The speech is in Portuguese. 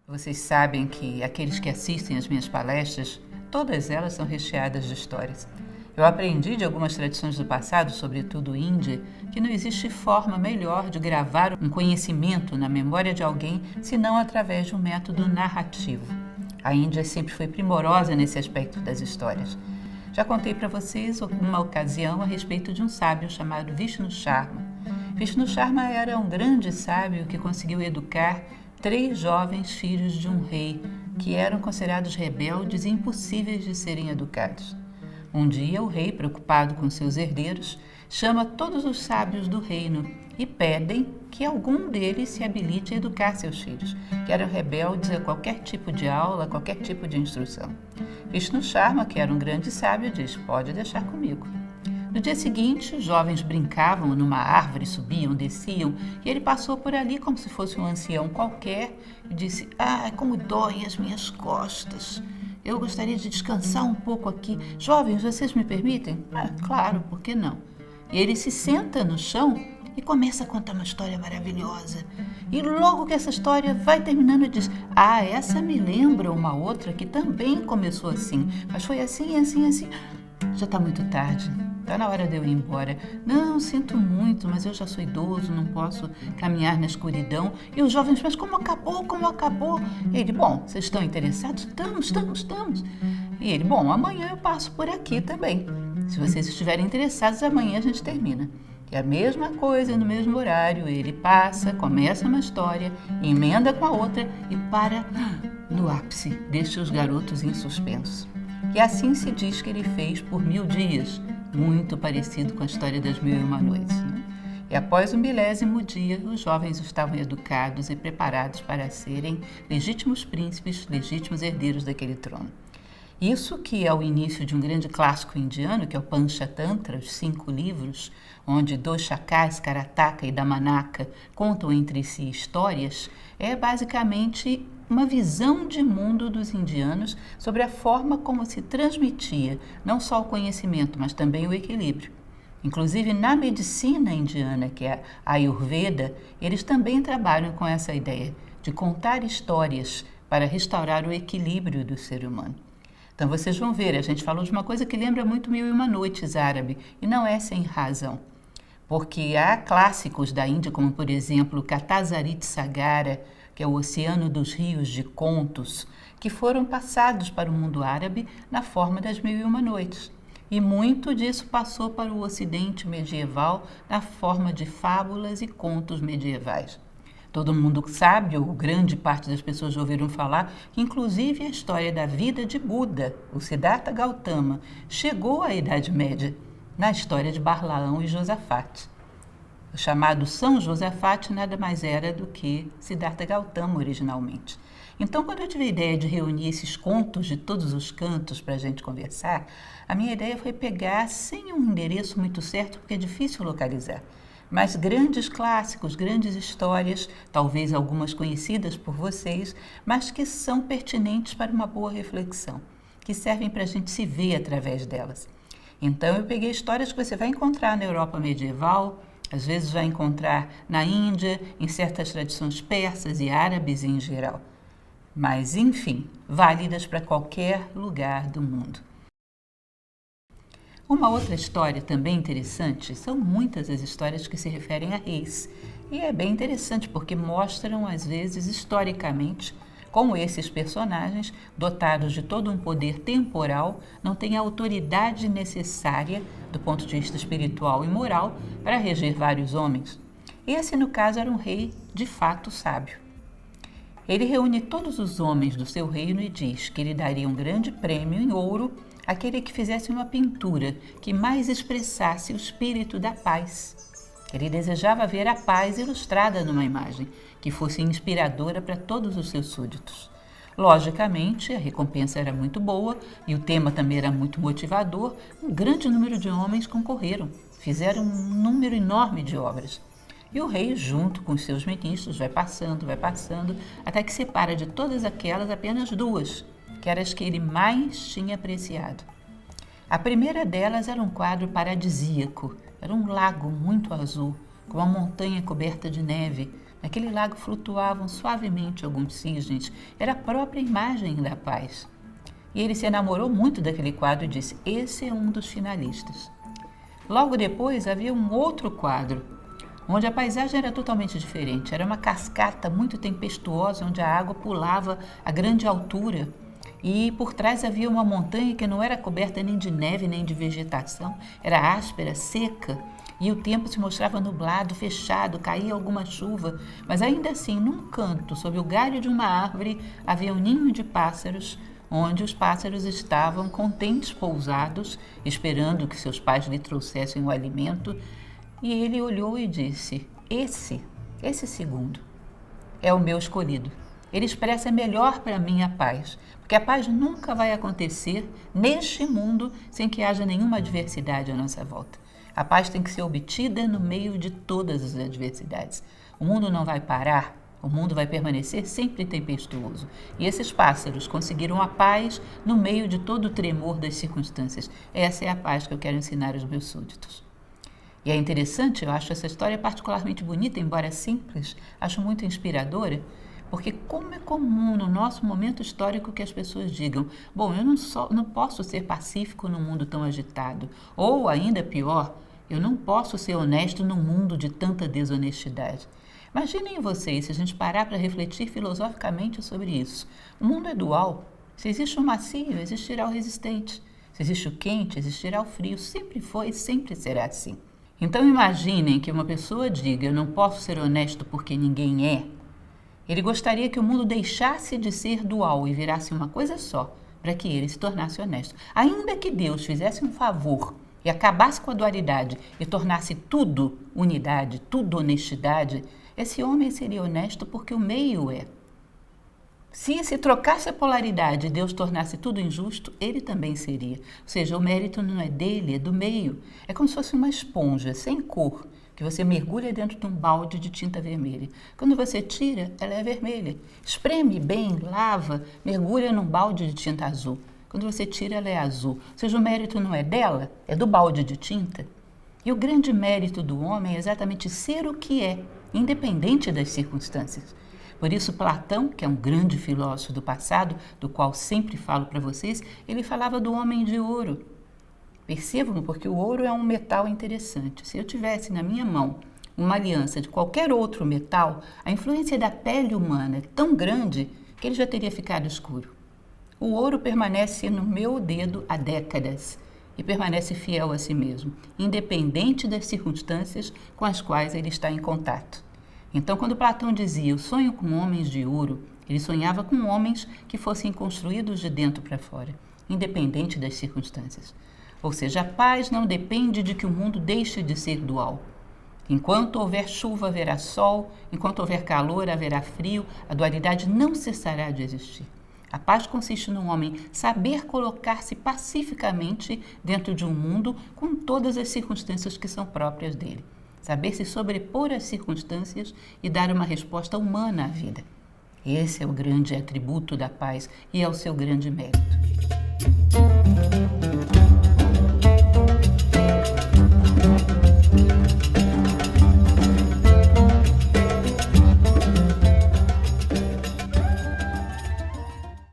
Vocês sabem que aqueles que assistem às minhas palestras, todas elas são recheadas de histórias. Eu aprendi de algumas tradições do passado, sobretudo Índia, que não existe forma melhor de gravar um conhecimento na memória de alguém senão através de um método narrativo. A Índia sempre foi primorosa nesse aspecto das histórias. Já contei para vocês uma ocasião a respeito de um sábio chamado Vishnu Sharma. Vishnu Sharma era um grande sábio que conseguiu educar 3 jovens filhos de um rei que eram considerados rebeldes e impossíveis de serem educados. Um dia, o rei, preocupado com seus herdeiros, chama todos os sábios do reino e pedem que algum deles se habilite a educar seus filhos, que eram rebeldes a qualquer tipo de aula, a qualquer tipo de instrução. Vishnu Sharma, que era um grande sábio, diz: pode deixar comigo. No dia seguinte, os jovens brincavam numa árvore, subiam, desciam, e ele passou por ali como se fosse um ancião qualquer e disse: como doem as minhas costas. Eu gostaria de descansar um pouco aqui. Jovens, vocês me permitem? Claro, por que não? E ele se senta no chão e começa a contar uma história maravilhosa. E logo que essa história vai terminando, ele diz: essa me lembra uma outra que também começou assim, mas foi assim, assim, assim. Já está muito tarde. Está na hora de eu ir embora. Não, sinto muito, mas eu já sou idoso, não posso caminhar na escuridão. E os jovens, mas como acabou, como acabou? E ele: bom, vocês estão interessados? Estamos. E ele: bom, amanhã eu passo por aqui também. Se vocês estiverem interessados, amanhã a gente termina. E a mesma coisa, no mesmo horário, ele passa, começa uma história, emenda com a outra e para no ápice, deixa os garotos em suspenso. E assim se diz que ele fez por 1000 dias, muito parecido com a história das 1001 Noites. E após o 1000º dia, os jovens estavam educados e preparados para serem legítimos príncipes, legítimos herdeiros daquele trono. Isso que é o início de um grande clássico indiano, que é o Panchatantra, os 5 livros, onde Doshakas, Karataka e Damanaka contam entre si histórias, é basicamente uma visão de mundo dos indianos sobre a forma como se transmitia não só o conhecimento, mas também o equilíbrio. Inclusive, na medicina indiana, que é a Ayurveda, eles também trabalham com essa ideia de contar histórias para restaurar o equilíbrio do ser humano. Então, vocês vão ver, a gente falou de uma coisa que lembra muito 1001 Noites árabe, e não é sem razão. Porque há clássicos da Índia, como por exemplo Katasarit Sagara, que é o Oceano dos Rios de Contos, que foram passados para o mundo árabe na forma das 1001 Noites. E muito disso passou para o Ocidente medieval na forma de fábulas e contos medievais. Todo mundo sabe, ou grande parte das pessoas já ouviram falar, que inclusive a história da vida de Buda, o Siddhartha Gautama, chegou à Idade Média, na história de Barlaão e Josafate. O chamado São Josafate nada mais era do que Siddhartha Gautama originalmente. Então, quando eu tive a ideia de reunir esses contos de todos os cantos para a gente conversar, a minha ideia foi pegar, sem um endereço muito certo, porque é difícil localizar, mas grandes clássicos, grandes histórias, talvez algumas conhecidas por vocês, mas que são pertinentes para uma boa reflexão, que servem para a gente se ver através delas. Então, eu peguei histórias que você vai encontrar na Europa medieval, às vezes vai encontrar na Índia, em certas tradições persas e árabes em geral. Mas, enfim, válidas para qualquer lugar do mundo. Uma outra história também interessante, são muitas as histórias que se referem a reis. E é bem interessante porque mostram, às vezes, historicamente, como esses personagens, dotados de todo um poder temporal, não têm a autoridade necessária, do ponto de vista espiritual e moral, para reger vários homens. Esse, no caso, era um rei de fato sábio. Ele reúne todos os homens do seu reino e diz que ele daria um grande prêmio em ouro àquele que fizesse uma pintura que mais expressasse o espírito da paz. Ele desejava ver a paz ilustrada numa imagem, que fosse inspiradora para todos os seus súditos. Logicamente, a recompensa era muito boa e o tema também era muito motivador. Um grande número de homens concorreram, fizeram um número enorme de obras. E o rei, junto com os seus ministros, vai passando, até que separa de todas aquelas apenas 2, que eram as que ele mais tinha apreciado. A primeira delas era um quadro paradisíaco, era um lago muito azul, com uma montanha coberta de neve, Naquele lago flutuavam suavemente alguns cisnes. Era a própria imagem da paz. E ele se enamorou muito daquele quadro e disse: esse é um dos finalistas. Logo depois havia um outro quadro, onde a paisagem era totalmente diferente. Era uma cascata muito tempestuosa, onde a água pulava a grande altura. E por trás havia uma montanha que não era coberta nem de neve nem de vegetação. Era áspera, seca. E o tempo se mostrava nublado, fechado, caía alguma chuva, mas ainda assim, num canto, sob o galho de uma árvore, havia um ninho de pássaros, onde os pássaros estavam contentes pousados, esperando que seus pais lhe trouxessem o alimento. E ele olhou e disse: esse segundo é o meu escolhido. Ele expressa melhor para mim a paz, porque a paz nunca vai acontecer neste mundo sem que haja nenhuma adversidade à nossa volta. A paz tem que ser obtida no meio de todas as adversidades. O mundo não vai parar, o mundo vai permanecer sempre tempestuoso. E esses pássaros conseguiram a paz no meio de todo o tremor das circunstâncias. Essa é a paz que eu quero ensinar aos meus súditos. E é interessante, eu acho essa história particularmente bonita, embora simples, acho muito inspiradora, porque como é comum no nosso momento histórico que as pessoas digam: bom, eu não posso ser pacífico num mundo tão agitado, ou ainda pior, eu não posso ser honesto num mundo de tanta desonestidade. Imaginem vocês, se a gente parar para refletir filosoficamente sobre isso. O mundo é dual. Se existe o macio, existirá o resistente. Se existe o quente, existirá o frio. Sempre foi e sempre será assim. Então imaginem que uma pessoa diga: eu não posso ser honesto porque ninguém é. Ele gostaria que o mundo deixasse de ser dual e virasse uma coisa só, para que ele se tornasse honesto. Ainda que Deus fizesse um favor e acabasse com a dualidade e tornasse tudo unidade, tudo honestidade, esse homem seria honesto porque o meio é. Se trocasse a polaridade e Deus tornasse tudo injusto, ele também seria. Ou seja, o mérito não é dele, é do meio. É como se fosse uma esponja sem cor, que você mergulha dentro de um balde de tinta vermelha. Quando você tira, ela é vermelha. Espreme bem, lava, mergulha num balde de tinta azul. Quando você tira, ela é azul. Ou seja, o mérito não é dela, é do balde de tinta. E o grande mérito do homem é exatamente ser o que é, independente das circunstâncias. Por isso, Platão, que é um grande filósofo do passado, do qual sempre falo para vocês, ele falava do homem de ouro. Percebam, porque o ouro é um metal interessante. Se eu tivesse na minha mão uma aliança de qualquer outro metal, a influência da pele humana é tão grande que ele já teria ficado escuro. O ouro permanece no meu dedo há décadas e permanece fiel a si mesmo, independente das circunstâncias com as quais ele está em contato. Então, quando Platão dizia: eu sonho com homens de ouro, ele sonhava com homens que fossem construídos de dentro para fora, independente das circunstâncias. Ou seja, a paz não depende de que o mundo deixe de ser dual. Enquanto houver chuva, haverá sol, enquanto houver calor, haverá frio, a dualidade não cessará de existir. A paz consiste no homem saber colocar-se pacificamente dentro de um mundo com todas as circunstâncias que são próprias dele. Saber se sobrepor às circunstâncias e dar uma resposta humana à vida. Esse é o grande atributo da paz e é o seu grande mérito.